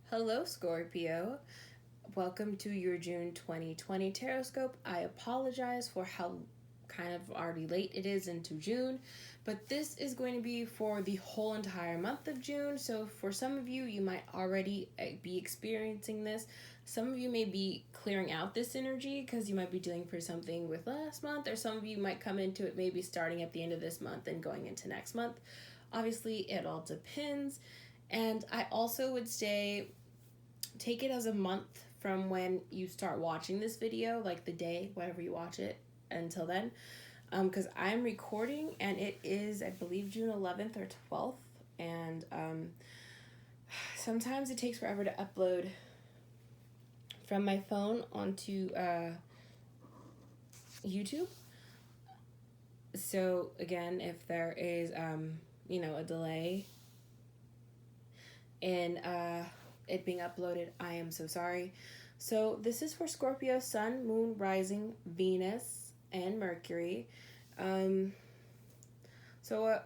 Hello, Scorpio. Welcome to your June 2020 Taroscope. I apologize for how kind of already late it is into June, but this is going to be for the whole entire month of June. So, for some of you, you might already be experiencing this. Some of you may be clearing out this energy because you might be dealing for something with last month, or some of you might come into it maybe starting at the end of this month and going into next month. Obviously, it all depends. And I also would say take it as a month from when you start watching this video, like the day, whatever you watch it, until then. Because I'm recording and it is, I believe, June 11th or 12th. And sometimes it takes forever to upload from my phone onto YouTube. So, again, if there is, a delay in it being uploaded, I am so sorry. So this is for Scorpio, Sun, Moon, Rising, Venus, and Mercury. So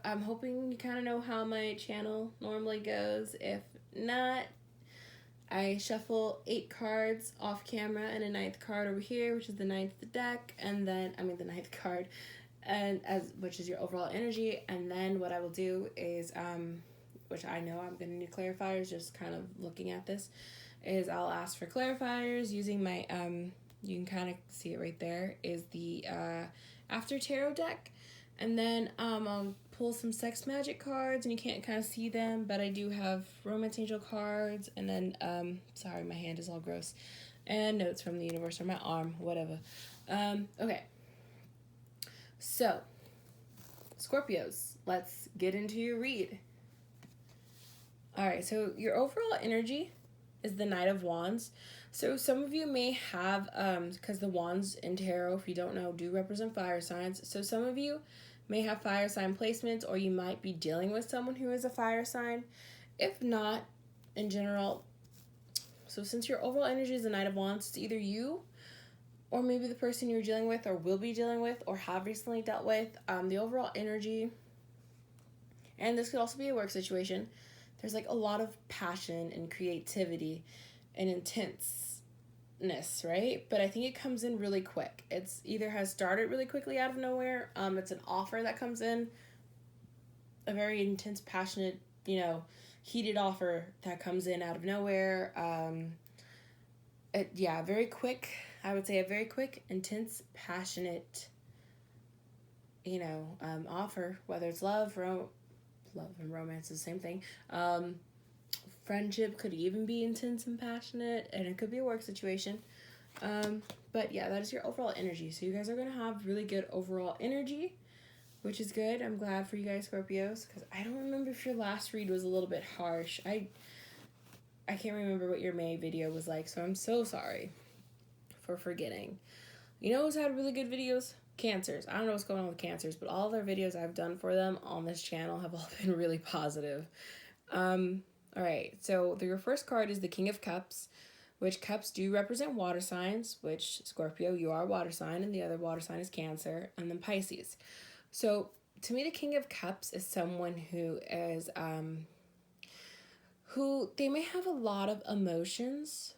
I'm hoping you kind of know how my channel normally goes. If not, I shuffle 8 cards off camera and a 9th card over here, which is the 9th deck, and then the 9th card, and which is your overall energy. And then what I will do is which I know I'm going to need clarifiers, just kind of looking at this, is I'll ask for clarifiers using my, you can kind of see it right there, is the After Tarot deck. And then I'll pull some sex magic cards, and you can't kind of see them, but I do have romance angel cards, and then, sorry, my hand is all gross, and notes from the universe, or my arm, whatever. Okay. So, Scorpios, let's get into your read. Alright, so your overall energy is the Knight of Wands. So some of you may have, because the wands in tarot, if you don't know, do represent fire signs. So some of you may have fire sign placements, or you might be dealing with someone who is a fire sign. If not, in general, so since your overall energy is the Knight of Wands, it's either you or maybe the person you're dealing with or will be dealing with or have recently dealt with. The overall energy, and this could also be a work situation, there's like a lot of passion and creativity and intenseness, right? But I think it comes in really quick. It's either has started really quickly out of nowhere. It's an offer that comes in, a very intense, passionate, heated offer that comes in out of nowhere. Very quick. I would say a very quick, intense, passionate, offer, whether it's love and romance is the same thing. Friendship could even be intense and passionate, and it could be a work situation. But yeah, that is your overall energy. So you guys are going to have really good overall energy, which is good. I'm glad for you guys, Scorpios, because I don't remember if your last read was a little bit harsh. I can't remember what your May video was like, so I'm so sorry for forgetting. You know who's had really good videos? Cancers. I don't know what's going on with Cancers, but all their videos I've done for them on this channel have all been really positive. Alright, so your first card is the King of Cups, which cups do represent water signs, which, Scorpio, you are a water sign, and the other water sign is Cancer, and then Pisces. So, to me, the King of Cups is someone who is, who, they may have a lot of emotions,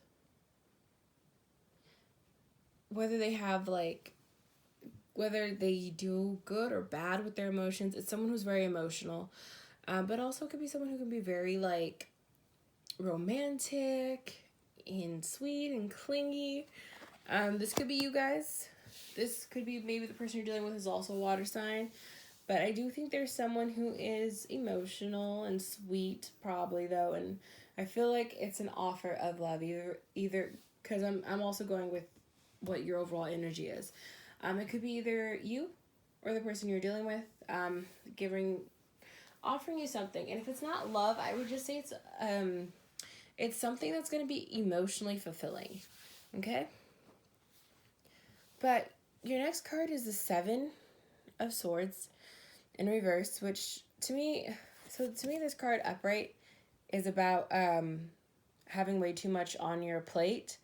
whether they have, whether they do good or bad with their emotions. It's someone who's very emotional, but also could be someone who can be very, romantic and sweet and clingy. This could be you guys. This could be maybe the person you're dealing with is also a water sign. But I do think there's someone who is emotional and sweet, probably, though. And I feel like it's an offer of love, either because I'm also going with what your overall energy is. It could be either you or the person you're dealing with, offering you something. And if it's not love, I would just say it's something that's going to be emotionally fulfilling. Okay? But your next card is the Seven of Swords in reverse, which to me, this card upright is about having way too much on your plate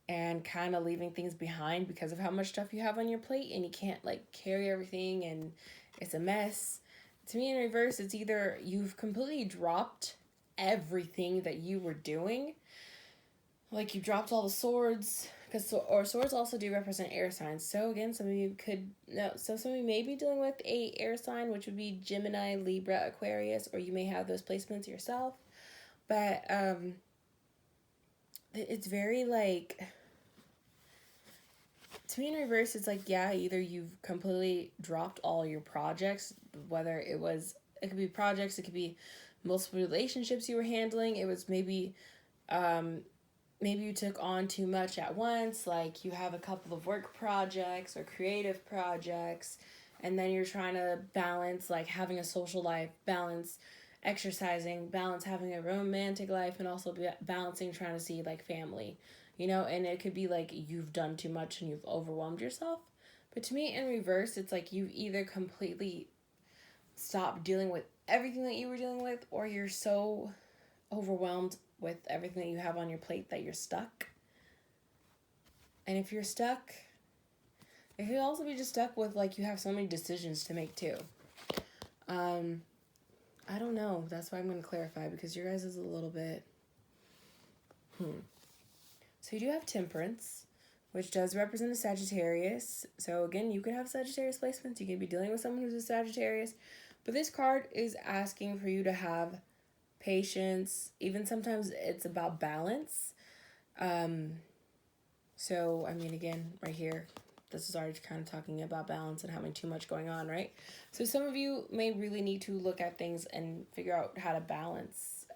and kind of leaving things behind because of how much stuff you have on your plate, and you can't carry everything, and it's a mess. To me, in reverse, it's either you've completely dropped everything that you were doing. Like, you dropped all the swords, because swords also do represent air signs. So again, some of you may be dealing with a air sign, which would be Gemini, Libra, Aquarius, or you may have those placements yourself. But it's very like, to me in reverse, it's like, yeah, either you've completely dropped all your projects, whether it could be projects, it could be multiple relationships you were handling. It was maybe you took on too much at once, like you have a couple of work projects or creative projects, and then you're trying to balance like having a social life, balance exercising, balance having a romantic life, and also balancing trying to see like family, and it could be like you've done too much and you've overwhelmed yourself. But to me, in reverse, it's like you've either completely stopped dealing with everything that you were dealing with, or you're so overwhelmed with everything that you have on your plate that you're stuck. And if you're stuck, it could also be just stuck with like you have so many decisions to make too. I don't know. That's why I'm going to clarify, because your guys is a little bit So you do have Temperance, which does represent a Sagittarius. So again, you could have Sagittarius placements. You could be dealing with someone who's a Sagittarius. But this card is asking for you to have patience. Even sometimes it's about balance. So, I mean, again, right here, this is already kind of talking about balance and having too much going on, right? So some of you may really need to look at things and figure out how to balance,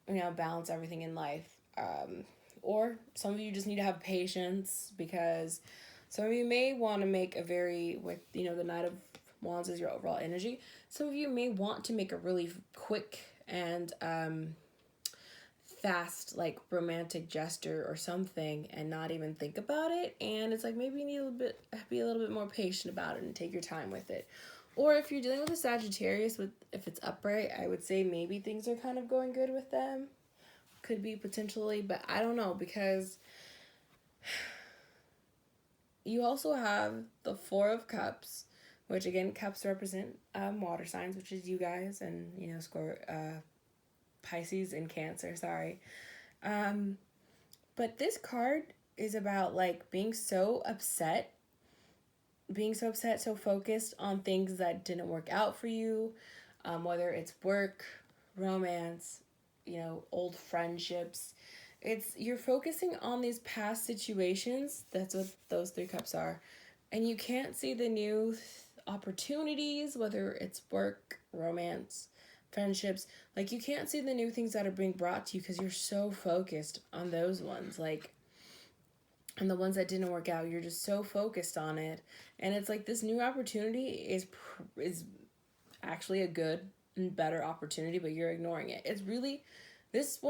balance everything in life. Or some of you just need to have patience, because some of you may want to make the Knight of Wands is your overall energy. Some of you may want to make a really quick and fast, like, romantic gesture or something and not even think about it. And it's like, maybe you need be a little bit more patient about it and take your time with it. Or if you're dealing with a Sagittarius, if it's upright, I would say maybe things are kind of going good with them. Could be potentially, but I don't know, because you also have the Four of Cups, which again, cups represent water signs, which is you guys, and Pisces and Cancer, sorry. But this card is about like being so upset, so focused on things that didn't work out for you, whether it's work, romance, old friendships. You're focusing on these past situations. That's what those three cups are. And you can't see the new opportunities, whether it's work, romance, friendships. Like, you can't see the new things that are being brought to you because you're so focused on those ones. Like, and the ones that didn't work out, you're just so focused on it. And it's like this new opportunity is actually a good and better opportunity, but you're ignoring it. It's really, this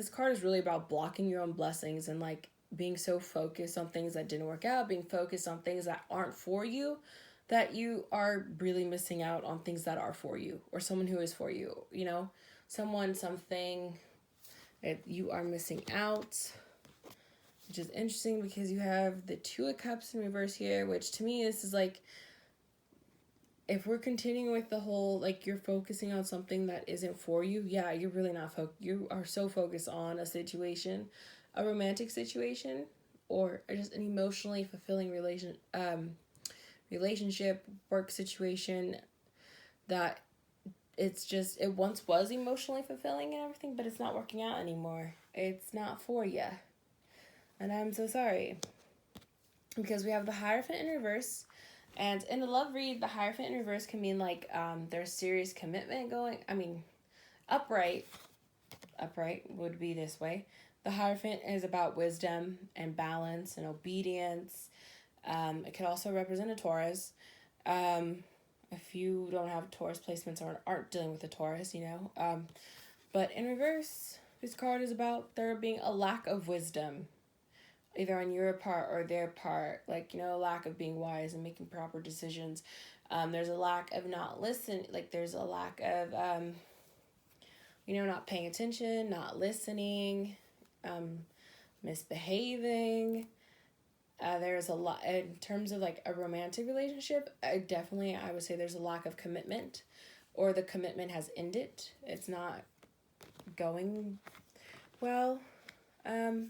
card is really about blocking your own blessings and like being so focused on things that didn't work out, being focused on things that aren't for you, that you are really missing out on things that are for you, or someone who is for you, something that you are missing out, which is interesting because you have the Two of Cups in reverse here, which to me, this is like, if we're continuing with the whole, like, you're focusing on something that isn't for you, yeah, you're really not you are so focused on a situation, a romantic situation, or just an emotionally fulfilling relationship, work situation, that it once was emotionally fulfilling and everything, but it's not working out anymore. It's not for you. And I'm so sorry. Because we have the Hierophant in reverse. And in the love read, the Hierophant in reverse can mean like there's serious commitment going. I mean, upright would be this way. The Hierophant is about wisdom and balance and obedience. It could also represent a Taurus. If you don't have Taurus placements or aren't dealing with a Taurus, But in reverse, this card is about there being a lack of wisdom, either on your part or their part, like, a lack of being wise and making proper decisions. There's a lack of not listening, like there's a lack of, not paying attention, not listening, misbehaving. There's a lot, in terms of like a romantic relationship, I would say there's a lack of commitment, or the commitment has ended. It's not going well. Then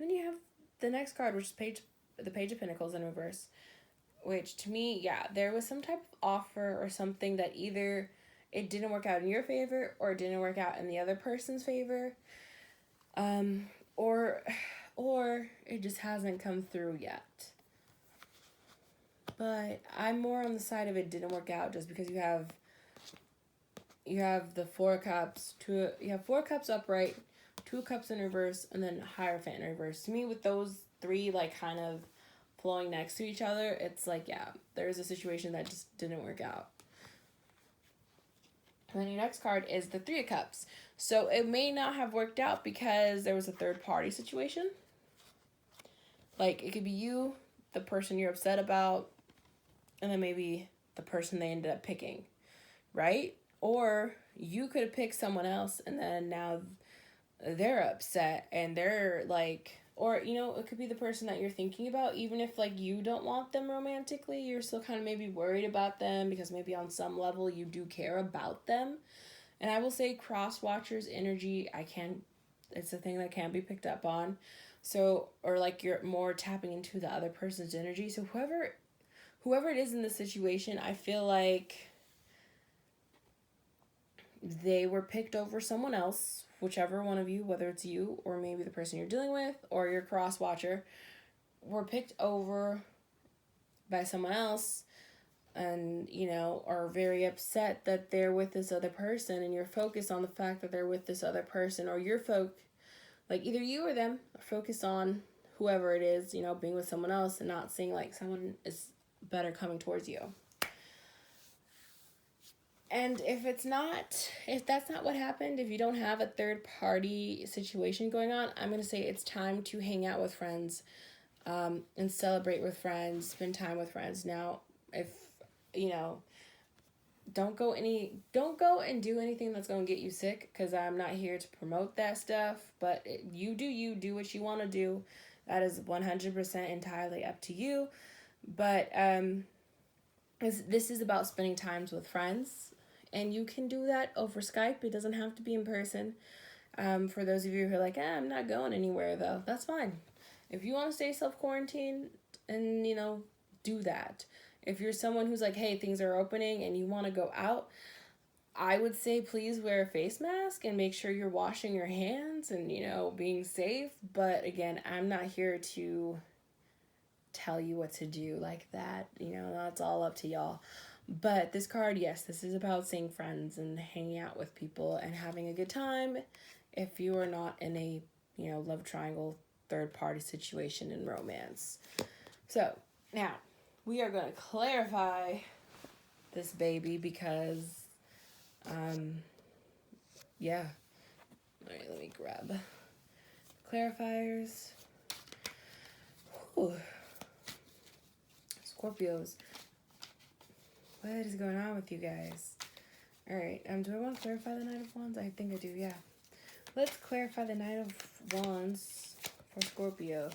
you have the next card, which is the Page of Pentacles in reverse, which to me, yeah, there was some type of offer or something that either it didn't work out in your favor or it didn't work out in the other person's favor, or it just hasn't come through yet. But I'm more on the side of it didn't work out, just because you have the Four Cups, you have Four Cups upright, Two Cups in reverse, and then Hierophant in reverse. To me, with those three like kind of flowing next to each other, it's like, yeah, there's a situation that just didn't work out. And then your next card is the Three of Cups. So it may not have worked out because there was a third party situation. Like, it could be you, the person you're upset about, and then maybe the person they ended up picking, right? Or you could have picked someone else and then now they're upset and they're like, or, you know, it could be the person that you're thinking about, even if like you don't want them romantically, you're still kind of maybe worried about them because maybe on some level you do care about them. And I will say cross watchers energy, it's a thing that can be picked up on. So, or like you're more tapping into the other person's energy. So whoever it is in the situation, I feel like they were picked over someone else, whichever one of you, whether it's you or maybe the person you're dealing with or your cross watcher, were picked over by someone else and, you know, are very upset that they're with this other person, and you're focused on the fact that they're with this other person, or like either you or them are focused on whoever it is, you know, being with someone else and not seeing like someone is better coming towards you. And if that's not what happened, if you don't have a third party situation going on, I'm going to say it's time to hang out with friends, and celebrate with friends, spend time with friends. Now, if, you know, don't go and do anything that's going to get you sick, because I'm not here to promote that stuff, but you do what you want to do. That is 100% entirely up to you. But this is about spending times with friends, and you can do that over Skype. It doesn't have to be in person. For those of you who are like, I'm not going anywhere though, that's fine. If you want to stay self-quarantined, and, you know, do that. If you're someone who's like, hey, things are opening and you want to go out, I would say please wear a face mask and make sure you're washing your hands and, you know, being safe. But again, I'm not here to tell you what to do like that. You know, that's all up to y'all. But this card, yes, this is about seeing friends and hanging out with people and having a good time if you are not in a, you know, love triangle, third party situation in romance. So now we are going to clarify this baby because, yeah. All right, let me grab clarifiers. Whew. Scorpios. What is going on with you guys? All right, do I want to clarify the Knight of Wands? I think I do, yeah. Let's clarify the Knight of Wands for Scorpio.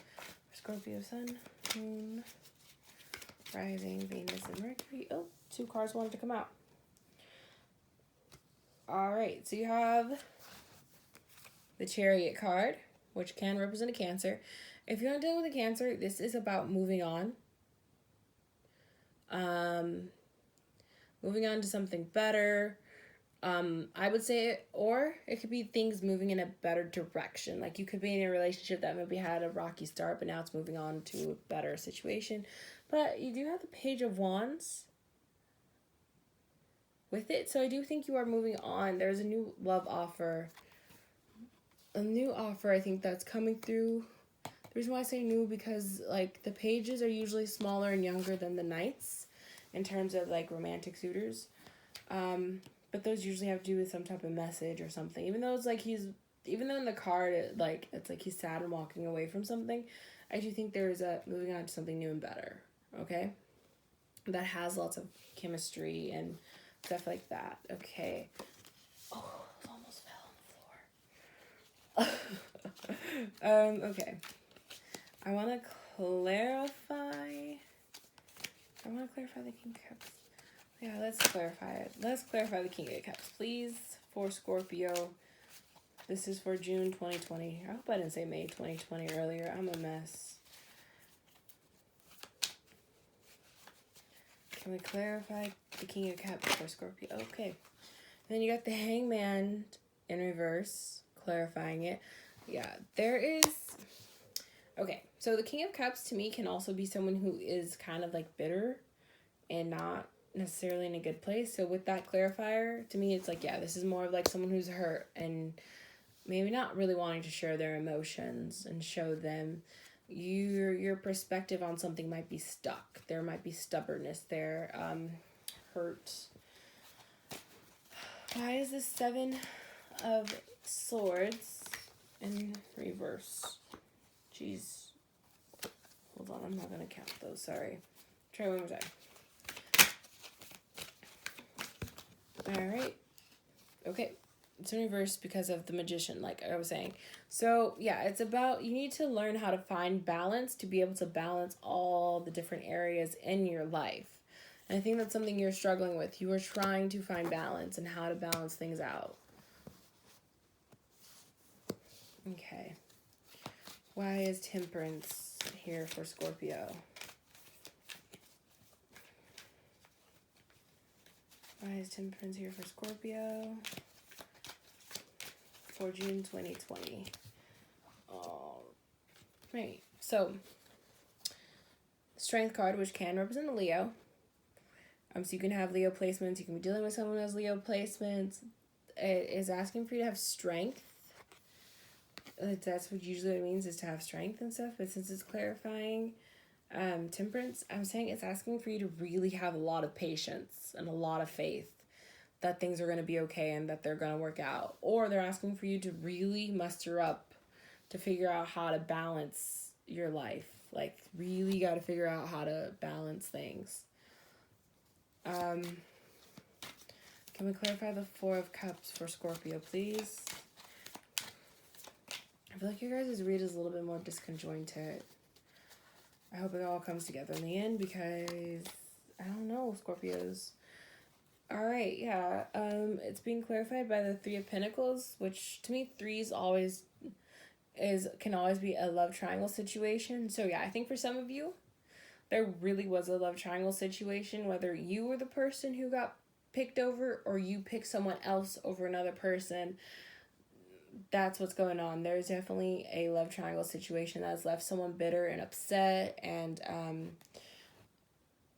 For Scorpio, Sun, Moon, Rising, Venus, and Mercury. Oh, 2 cards wanted to come out. All right, so you have the Chariot card, which can represent a Cancer. If you're not dealing with a Cancer, this is about moving on. Moving on to something better. I would say, or it could be things moving in a better direction. Like you could be in a relationship that maybe had a rocky start, but now it's moving on to a better situation. But you do have the Page of Wands with it. So I do think you are moving on. There's a new love offer. A new offer, I think, that's coming through. The reason why I say new, because like the pages are usually smaller and younger than the knights in terms of like romantic suitors. But those usually have to do with some type of message or something. Even though even though in the card, it's like he's sad and walking away from something, I do think there's a moving on to something new and better, okay? That has lots of chemistry and stuff like that, okay? Oh, it almost fell on the floor. Okay. I want to clarify the King of Cups. Yeah, let's clarify it. Let's clarify the King of Cups, please, for Scorpio. This is for June 2020. I hope I didn't say May 2020 earlier. I'm a mess. Can we clarify the King of Cups for Scorpio? Okay. And then you got the Hangman in reverse, clarifying it. Yeah, there is... Okay, so the King of Cups to me can also be someone who is kind of like bitter and not necessarily in a good place. So with that clarifier, to me it's like, yeah, this is more of like someone who's hurt and maybe not really wanting to share their emotions and show them. Your perspective on something might be stuck. There might be stubbornness there, hurt. Why is this 7 of Swords in reverse? Jeez. Hold on, I'm not going to count those, sorry. Try one more time. Alright. Okay. It's in reverse because of the Magician, like I was saying. So, yeah, it's about, you need to learn how to find balance to be able to balance all the different areas in your life. And I think that's something you're struggling with. You are trying to find balance and how to balance things out. Okay. Why is Temperance here for Scorpio? Why is Temperance here for Scorpio? For June 2020. Right. So, Strength card, which can represent a Leo. So you can have Leo placements. You can be dealing with someone who has Leo placements. It is asking for you to have strength. That's what usually it means, is to have strength and stuff. But since it's clarifying Temperance, I'm saying it's asking for you to really have a lot of patience and a lot of faith that things are going to be okay and that they're going to work out. Or they're asking for you to really muster up to figure out how to balance your life. Like, really got to figure out how to balance things. Can we clarify the 4 of Cups for Scorpio, please? I feel like your guys' read is a little bit more disconjointed. I hope it all comes together in the end because, I don't know, Scorpios. Alright, yeah. It's being clarified by the 3 of Pentacles, which to me, 3s can always be a love triangle situation. So yeah, I think for some of you, there really was a love triangle situation, whether you were the person who got picked over or you picked someone else over another person. That's what's going on. There's definitely a love triangle situation that's left someone bitter and upset, and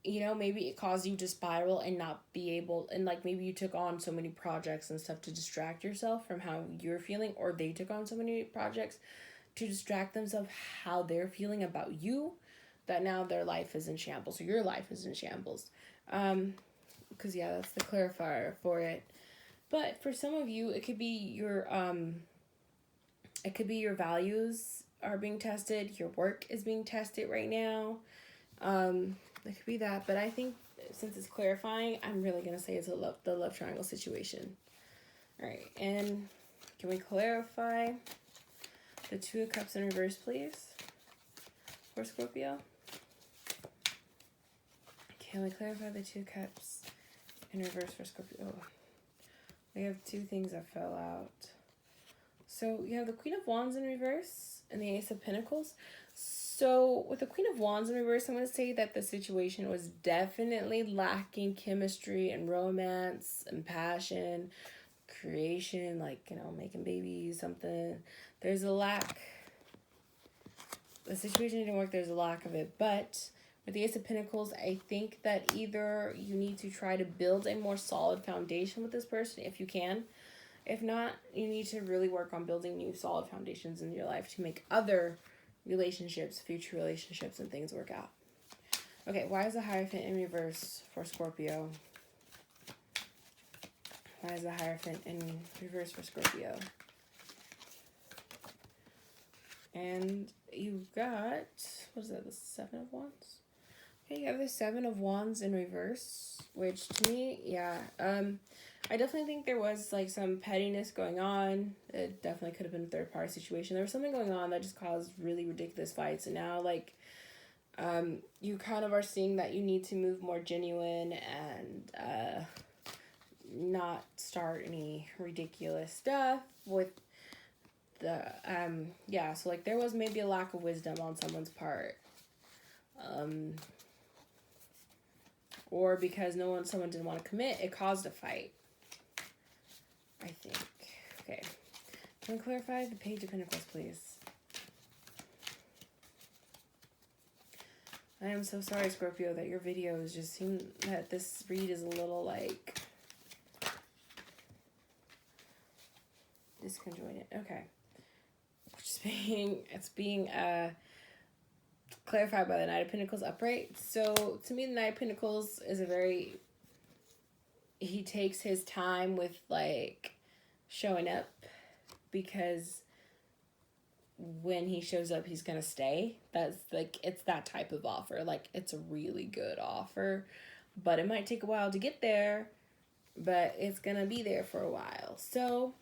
maybe it caused you to spiral and not be able, and like maybe you took on so many projects and stuff to distract yourself from how you're feeling, or they took on so many projects to distract themselves how they're feeling about you, that now their life is in shambles, or your life is in shambles. Because yeah, that's the clarifier for it. But for some of you, it could be your values are being tested, your work is being tested right now. It could be that, but I think since it's clarifying, I'm really gonna say it's the love triangle situation. All right, and can we clarify the 2 of Cups in reverse, please, for Scorpio? Can we clarify the 2 Cups in reverse for Scorpio? Oh, we have 2 things that fell out. So you have the Queen of Wands in reverse and the Ace of Pentacles. So with the Queen of Wands in reverse, I'm going to say that the situation was definitely lacking chemistry and romance and passion, creation, like, making babies, something. There's a lack. The situation didn't work. There's a lack of it. But with the Ace of Pentacles, I think that either you need to try to build a more solid foundation with this person if you can. If not, you need to really work on building new solid foundations in your life to make other relationships, future relationships, and things work out. Okay, why is the Hierophant in reverse for Scorpio? Why is the Hierophant in reverse for Scorpio? And you got, what is that, the 7 of Wands? Okay, you have the 7 of Wands in reverse, which to me, yeah, I definitely think there was like some pettiness going on. It definitely could have been a third party situation. There was something going on that just caused really ridiculous fights, and now like You kind of are seeing that you need to move more genuine and not start any ridiculous stuff with the yeah, so like there was maybe a lack of wisdom on someone's part, or because someone didn't want to commit, it caused a fight, I think. Okay, can we clarify the Page of Pentacles, please? I am so sorry, Scorpio, that your videos just seem that this read is a little like disconjointed. Okay. It's being clarified by the Knight of Pentacles upright. So to me, the Knight of Pentacles is he takes his time with like showing up, because when he shows up, he's gonna stay. That's like, it's that type of offer. Like, it's a really good offer, but it might take a while to get there, but it's gonna be there for a while. So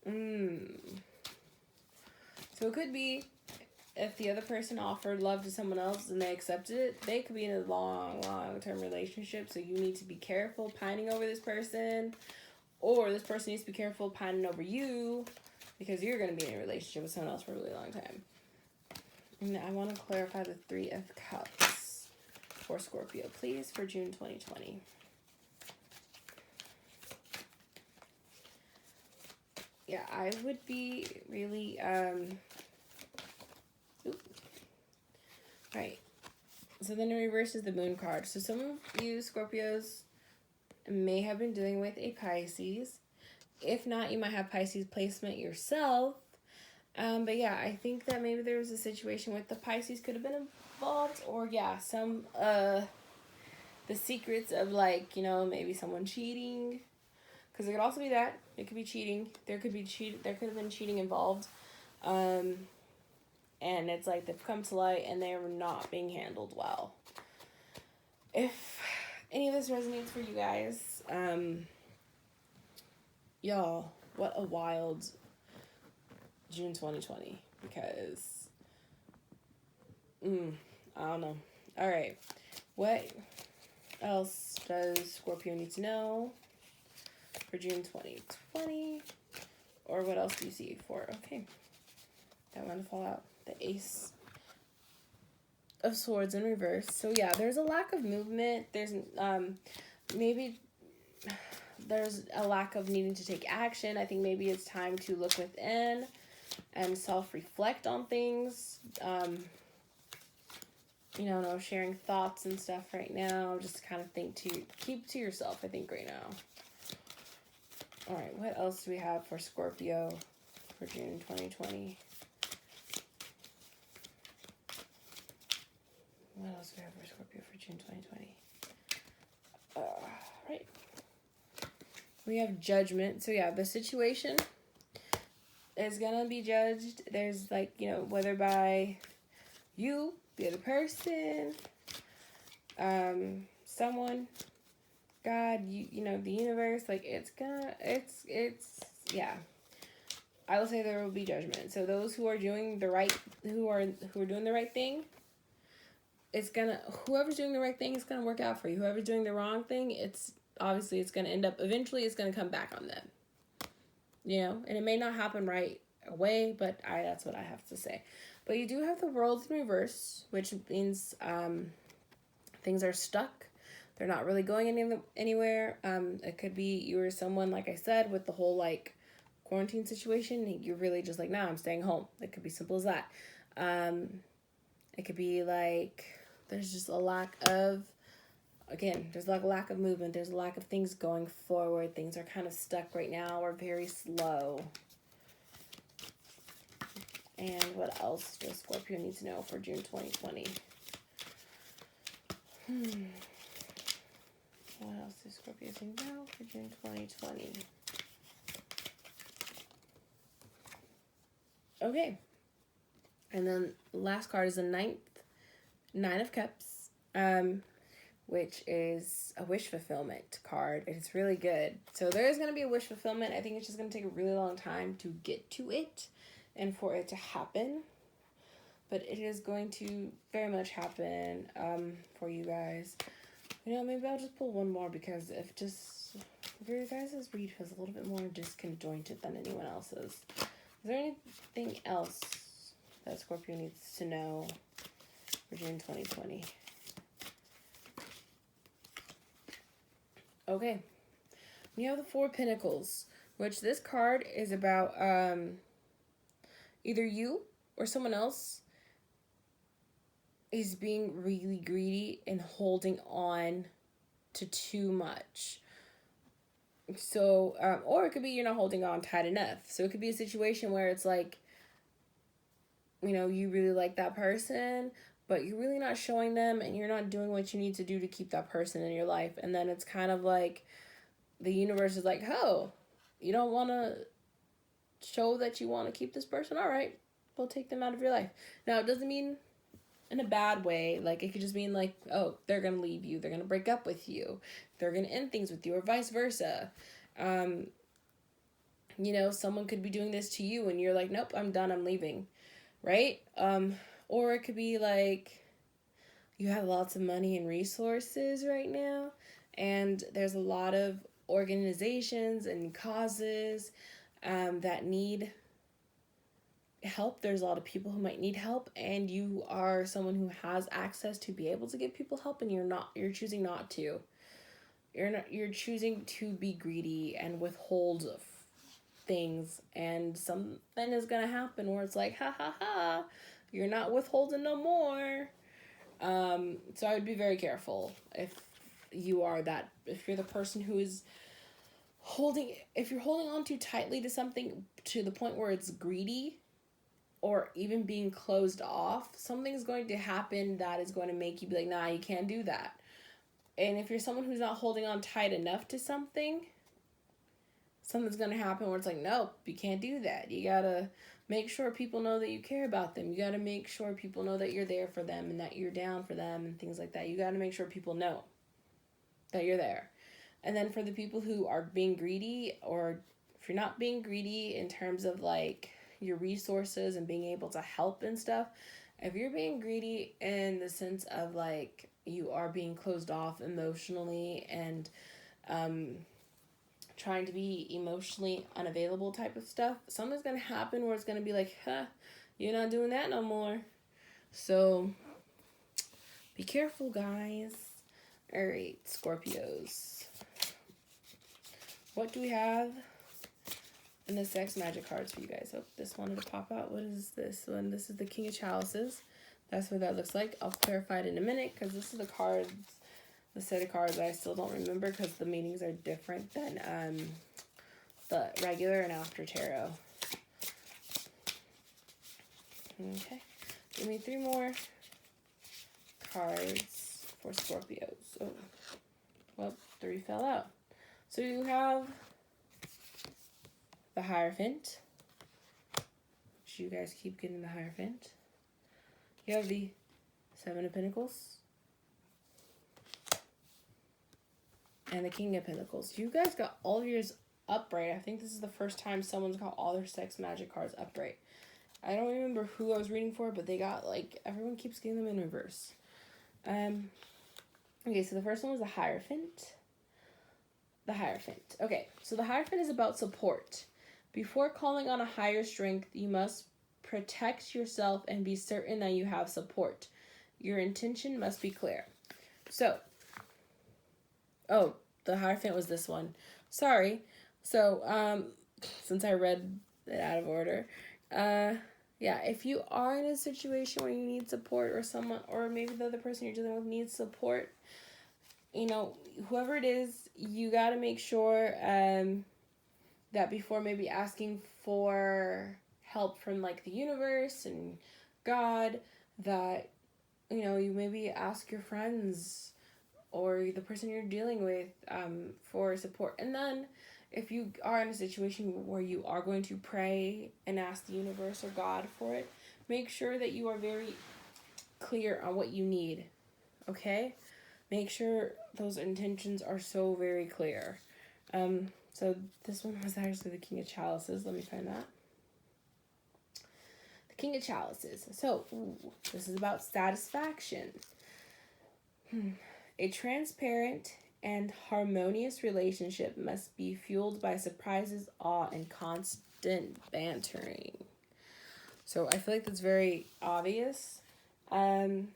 so it could be, if the other person offered love to someone else and they accepted it, they could be in a long-term relationship. So you need to be careful pining over this person, or this person needs to be careful pining over you, because you're going to be in a relationship with someone else for a really long time. And I want to clarify the Three of Cups for Scorpio, please, for June 2020. Yeah, I would be really, right. So then in reverse is the Moon card. So some of you Scorpios may have been dealing with a Pisces. If not, you might have Pisces placement yourself. But yeah, I think that maybe there was a situation with the Pisces could have been involved, or yeah, some, the secrets of like, you know, maybe someone cheating. Because it could also be that. It could be cheating. There could have been cheating involved. And it's like they've come to light and they're not being handled well. If any of this resonates for you guys, y'all, what a wild June 2020. Because, I don't know. All right. What else does Scorpio need to know for June 2020? Or what else do you see for? Okay. That one to fall out. The Ace of Swords in reverse. So yeah, there's a lack of movement. There's maybe there's a lack of needing to take action. I think maybe it's time to look within and self-reflect on things. You know, no sharing thoughts and stuff right now. Just kind of keep to yourself, I think, right now. All right, what else do we have for Scorpio for June 2020? What else do we have for Scorpio for June 2020? Right. We have Judgment. So yeah, the situation is gonna be judged. There's like, you know, whether by you, the other person, someone, God, you know, the universe, like it's yeah. I will say there will be judgment. So those who are doing the right, who are doing the right thing, whoever's doing the right thing is gonna work out for you. Whoever's doing the wrong thing, it's gonna end up, eventually it's gonna come back on them. You know, and it may not happen right away, but that's what I have to say. But you do have the World in reverse, which means things are stuck. They're not really going anywhere. It could be you or someone, like I said, with the whole like quarantine situation. You're really just like, nah, I'm staying home. It could be simple as that. It could be like there's just a lack of, again, there's like a lack of movement. There's a lack of things going forward. Things are kind of stuck right now or very slow. And what else does Scorpio need to know for June 2020? What else does Scorpio need to know for June 2020? Okay. And then last card is the Nine of Cups, which is a wish fulfillment card. It's really good. So there is going to be a wish fulfillment. I think it's just going to take a really long time to get to it and for it to happen. but it is going to very much happen for you guys. You know, maybe I'll just pull one more, because if your guys' read feels a little bit more disconjointed than anyone else's. Is there anything else that Scorpio needs to know for June 2020? Okay. You have the Four of Pentacles, which this card is about either you or someone else is being really greedy and holding on to too much. So, or it could be you're not holding on tight enough. So it could be a situation where it's like, you know, you really like that person, but you're really not showing them, and you're not doing what you need to do to keep that person in your life. And then it's kind of like the universe is like, oh, you don't want to show that you want to keep this person? All right, we'll take them out of your life. Now, it doesn't mean in a bad way. Like, it could just mean like, oh, they're going to leave you. They're going to break up with you. They're going to end things with you, or vice versa. You know, someone could be doing this to you and you're like, nope, I'm done. I'm leaving. Right? Or it could be like you have lots of money and resources right now, and there's a lot of organizations and causes that need help. There's a lot of people who might need help, and you are someone who has access to be able to give people help, and you're choosing not to. You're choosing to be greedy and withhold things, and something is gonna happen where it's like, ha ha ha, you're not withholding no more. So I would be very careful if you're the person who is if you're holding on too tightly to something to the point where it's greedy, or even being closed off. Something's going to happen that is going to make you be like, nah, you can't do that. And if you're someone who's not holding on tight enough to something's going to happen where it's like, nope, you can't do that. You gotta make sure people know that you care about them. You gotta make sure people know that you're there for them and that you're down for them and things like that. You gotta make sure people know that you're there. And then for the people who are being greedy, or if you're not being greedy in terms of like your resources and being able to help and stuff, if you're being greedy in the sense of like you are being closed off emotionally and trying to be emotionally unavailable type of stuff, something's gonna happen where it's gonna be like, you're not doing that no more. So be careful, guys. All right, Scorpios, what do we have in the sex magic cards for you guys? Hope this wanted to pop out. What is this one? This is the King of Chalices. That's what that looks like. I'll clarify it in a minute, because this is the set of cards I still don't remember, because the meanings are different than the regular and after tarot. Okay, give me 3 more cards for Scorpios. Oh, well, 3 fell out. So you have the Hierophant, which you guys keep getting the Hierophant. You have the 7 of Pentacles and the King of Pentacles. You guys got all of yours upright. I think this is the first time someone's got all their sex magic cards upright. I don't remember who I was reading for, but they got, like, everyone keeps getting them in reverse. Okay, so the first one was the Hierophant. The Hierophant. Okay, so the Hierophant is about support. Before calling on a higher strength, you must protect yourself and be certain that you have support. Your intention must be clear. So, oh, the Hierophant was this one. Sorry. So, since I read it out of order, yeah, if you are in a situation where you need support, or someone, or maybe the other person you're dealing with needs support, you know, whoever it is, you got to make sure that before maybe asking for help from like the universe and God, that, you know, you maybe ask your friends or the person you're dealing with for support. And then if you are in a situation where you are going to pray and ask the universe or God for it, make sure that you are very clear on what you need, okay? Make sure those intentions are so very clear. So this one was actually the King of Chalices. Let me find that. The King of Chalices. So, this is about satisfaction. A transparent and harmonious relationship must be fueled by surprises, awe, and constant bantering. So I feel like that's very obvious. So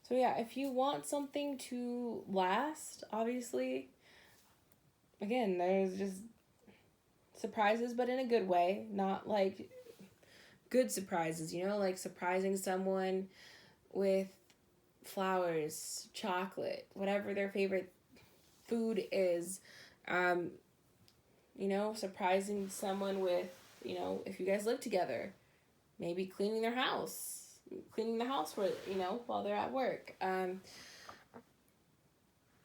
yeah, if you want something to last, obviously, again, there's just surprises, but in a good way, not like good surprises, you know, like surprising someone with flowers, chocolate, whatever their favorite food is. You know, surprising someone with, you know, if you guys live together, maybe cleaning the house for, you know, while they're at work.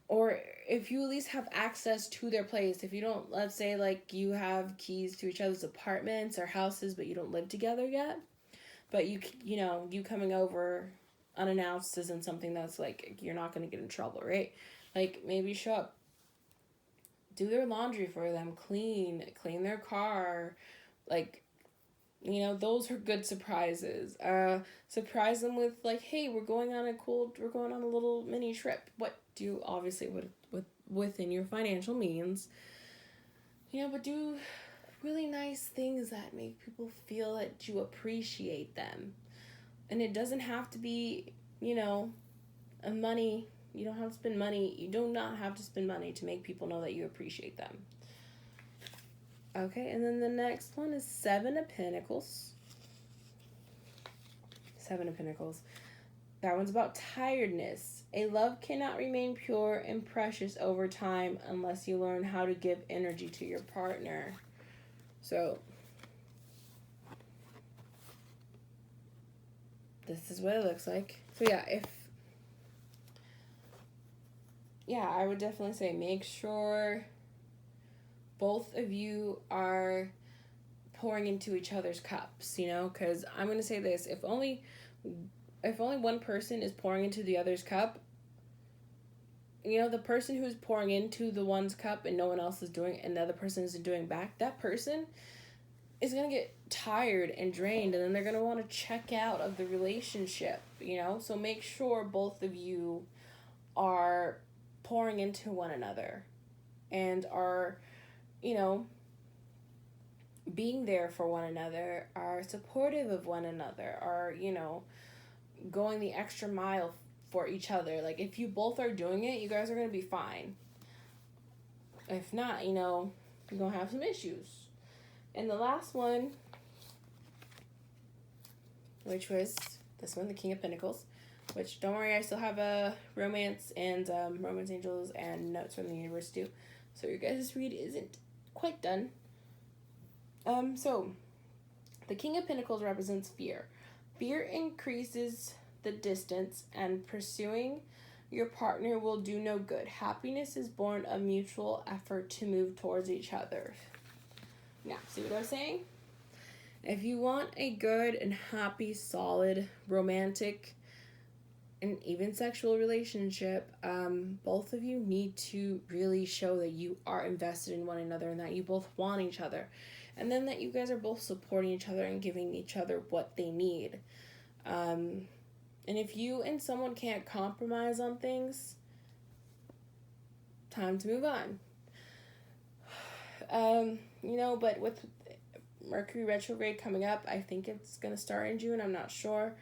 Or if you at least have access to their place. If you don't, let's say like you have keys to each other's apartments or houses, but you don't live together yet. But you know, you coming over unannounced isn't something that's like, you're not going to get in trouble, right? Like maybe show up, do their laundry for them, clean their car, like, you know, those are good surprises. Surprise them with like, hey, we're going on a little mini trip. What do you obviously within your financial means, you know, but do really nice things that make people feel that you appreciate them. And it doesn't have to be, you know, money. You don't have to spend money. You do not have to spend money to make people know that you appreciate them. Okay, and then the next one is Seven of Pentacles. Seven of Pentacles. That one's about tiredness. A love cannot remain pure and precious over time unless you learn how to give energy to your partner. So, this is what it looks like. So yeah, I would definitely say make sure both of you are pouring into each other's cups, you know, because I'm going to say this, if only one person is pouring into the other's cup, you know, the person who's pouring into the one's cup and no one else is doing, and the other person isn't doing back, that person is going to get tired and drained, and then they're going to want to check out of the relationship, you know, so make sure both of you are pouring into one another and are, you know, being there for one another, are supportive of one another, are, you know, going the extra mile for each other. Like, if you both are doing it, you guys are going to be fine. If not, you know, you're going to have some issues. And the last one, which was this one, the King of Pentacles, which, don't worry, I still have a romance and romance angels and notes from the universe too. So your guys' read isn't quite done. So the King of Pentacles represents fear. Fear increases the distance, and pursuing your partner will do no good. Happiness is born of mutual effort to move towards each other. Now, see what I'm saying? If you want a good and happy, solid, romantic, and even sexual relationship, both of you need to really show that you are invested in one another and that you both want each other. And then that you guys are both supporting each other and giving each other what they need. And if you and someone can't compromise on things, time to move on. You know, but with Mercury retrograde coming up, I think it's going to start in June. I'm not sure.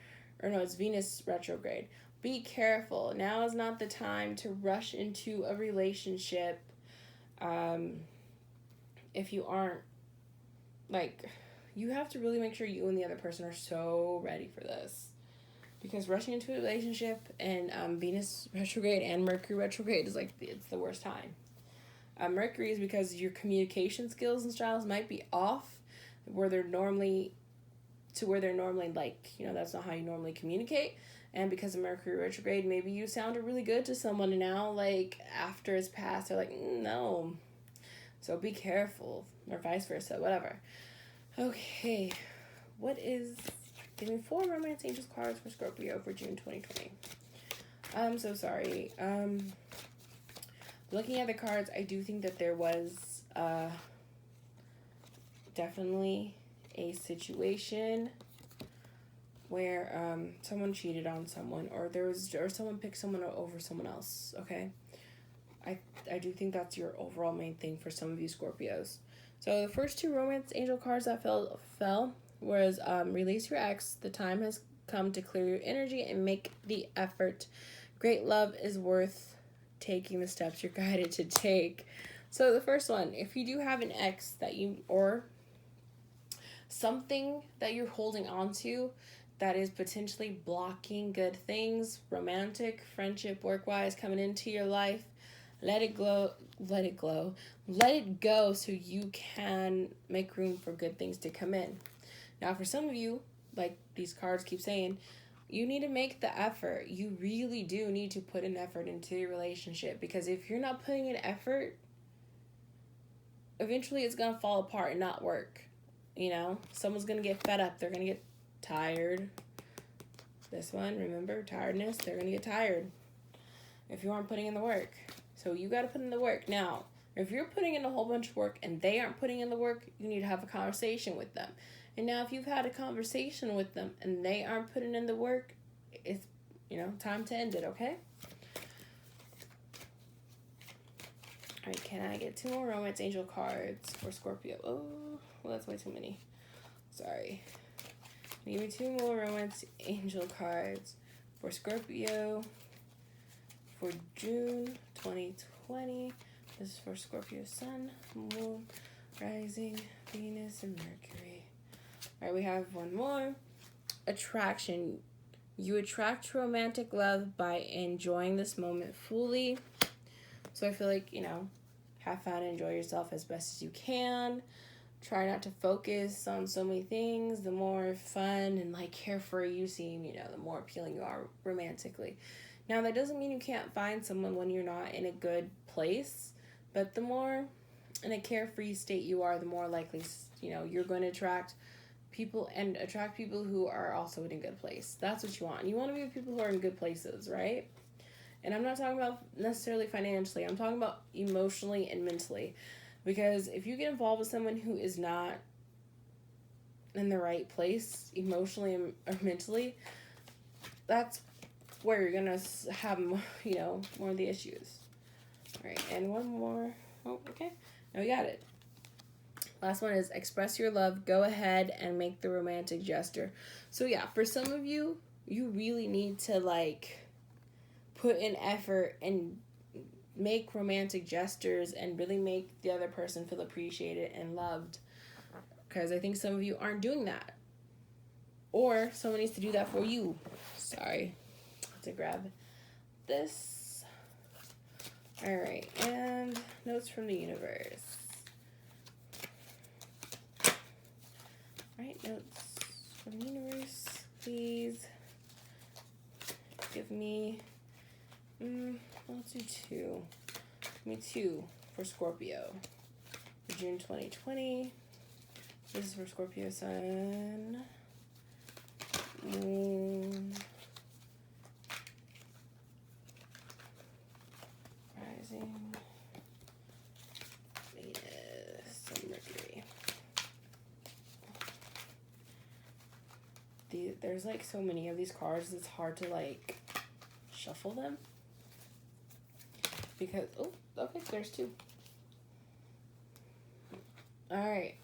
Or no, it's Venus retrograde. Be careful. Now is not the time to rush into a relationship. If you aren't, like, you have to really make sure you and the other person are so ready for this. Because rushing into a relationship and Venus retrograde and Mercury retrograde is like, it's the worst time. Mercury is because your communication skills and styles might be off where they're normally like, you know, that's not how you normally communicate. And because of Mercury retrograde, maybe you sounded really good to someone and now, like, after it's passed, they're like, no. So be careful, or vice versa, whatever. Okay, give me 4 romance angels cards for Scorpio for June 2020. I'm so sorry. Looking at the cards, I do think that there was definitely a situation where someone cheated on someone, or someone picked someone over someone else. Okay, I do think that's your overall main thing for some of you Scorpios. So the first two romance angel cards that fell was release your ex. The time has come to clear your energy and make the effort. Great love is worth taking the steps you're guided to take. So the first one, if you do have an ex that you, or something that you're holding on to that is potentially blocking good things, romantic, friendship, work-wise, coming into your life, let it go so you can make room for good things to come in. Now, for some of you, like these cards keep saying, you need to make the effort. You really do need to put an effort into your relationship, because if you're not putting an effort, eventually it's going to fall apart and not work. You know, someone's going to get fed up. They're going to get tired. This one, remember, tiredness, they're going to get tired if you aren't putting in the work. So you got to put in the work. Now, if you're putting in a whole bunch of work and they aren't putting in the work, you need to have a conversation with them. And now if you've had a conversation with them and they aren't putting in the work, it's, time to end it, okay? All right, can I get 2 more romance angel cards for Scorpio? Oh, well, that's way too many. Sorry. Give me 2 more romance angel cards for Scorpio for June 2020. This is for Scorpio Sun, Moon, Rising, Venus, and Mercury. All right, we have one more. Attraction. You attract romantic love by enjoying this moment fully. So I feel like, have fun, enjoy yourself as best as you can. Try not to focus on so many things. The more fun and carefree you seem, the more appealing you are romantically. Now, that doesn't mean you can't find someone when you're not in a good place, but the more in a carefree state you are, the more likely, you're going to attract people who are also in a good place. That's what you want. You want to be with people who are in good places, right? And I'm not talking about necessarily financially. I'm talking about emotionally and mentally. Because if you get involved with someone who is not in the right place emotionally or mentally, that's where you're going to have, more of the issues. All right, and one more. Oh, okay. Now we got it. Last one is express your love. Go ahead and make the romantic gesture. So yeah, for some of you, you really need to put in effort and make romantic gestures and really make the other person feel appreciated and loved. Because I think some of you aren't doing that. Or someone needs to do that for you. Sorry. I have to grab this. Alright, and notes from the universe. Alright, notes from the universe. Please give me let's do 2. Give me 2 for Scorpio for June 2020. This is for Scorpio Sun, Moon, Rising, Venus, and Mercury. There's so many of these cards, it's hard to shuffle them. Because, okay, there's 2. Alright,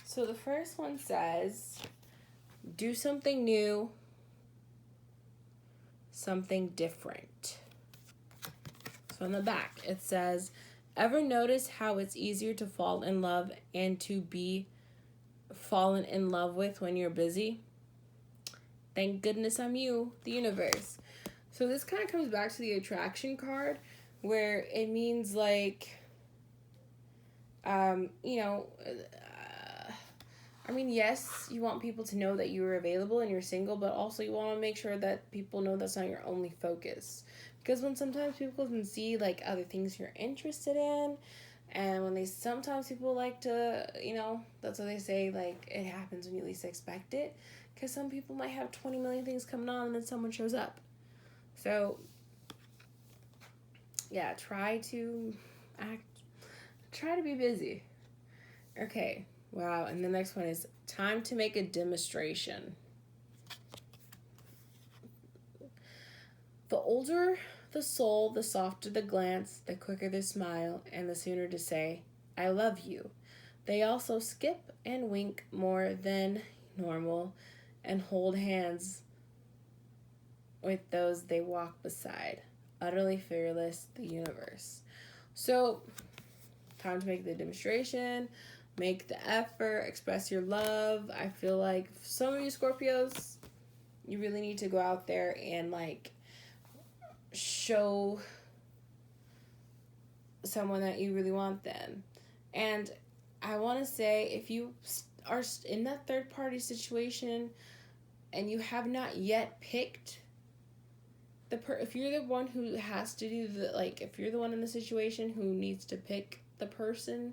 so the first one says, do something new, something different. So on the back, it says, ever notice how it's easier to fall in love and to be fallen in love with when you're busy? Thank goodness I'm you, the universe. So this kind of comes back to the attraction card, where it means yes, you want people to know that you're available and you're single, but also you want to make sure that people know that's not your only focus. Because when sometimes people can see other things you're interested in, and when sometimes people like to, that's what they say, it happens when you least expect it. Because some people might have 20 million things coming on and then someone shows up. So yeah, try to be busy. Okay, Wow, and the next one is time to make a demonstration. The older the soul, the softer the glance, the quicker the smile, and the sooner to say, I love you. They also skip and wink more than normal and hold hands with those they walk beside. Utterly fearless, the universe. So, time to make the demonstration, make the effort, express your love. I feel like some of you Scorpios, you really need to go out there and like show someone that you really want them. And I want to say, if you are in that third party situation and you have not yet picked if you're the one who has to do the, like, if you're the one in the situation who needs to pick the person,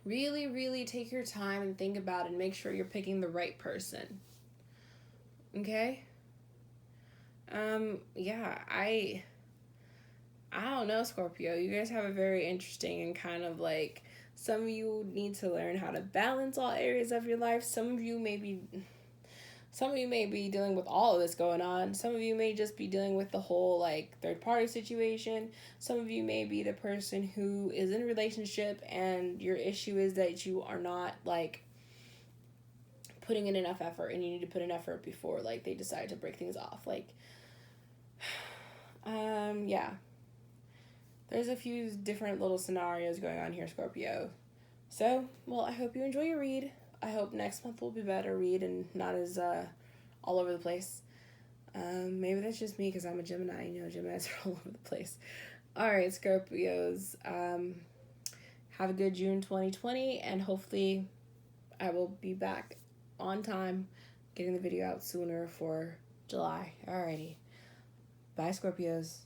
really, really take your time and think about it and make sure you're picking the right person. Okay? Yeah, I don't know, Scorpio. You guys have a very interesting and kind of like, some of you need to learn how to balance all areas of your life. Some of you may be dealing with all of this going on. Some of you may just be dealing with the whole like third party situation. Some of you may be the person who is in a relationship and your issue is that you are not like putting in enough effort, and you need to put in effort before like they decide to break things off. Like, yeah. There's a few different little scenarios going on here, Scorpio. So, well, I hope you enjoy your read. I hope next month will be better read and not as all over the place. Maybe that's just me because I'm a Gemini. You know, Geminis are all over the place. All right, Scorpios. Have a good June 2020, and hopefully I will be back on time getting the video out sooner for July. Alrighty. Bye, Scorpios.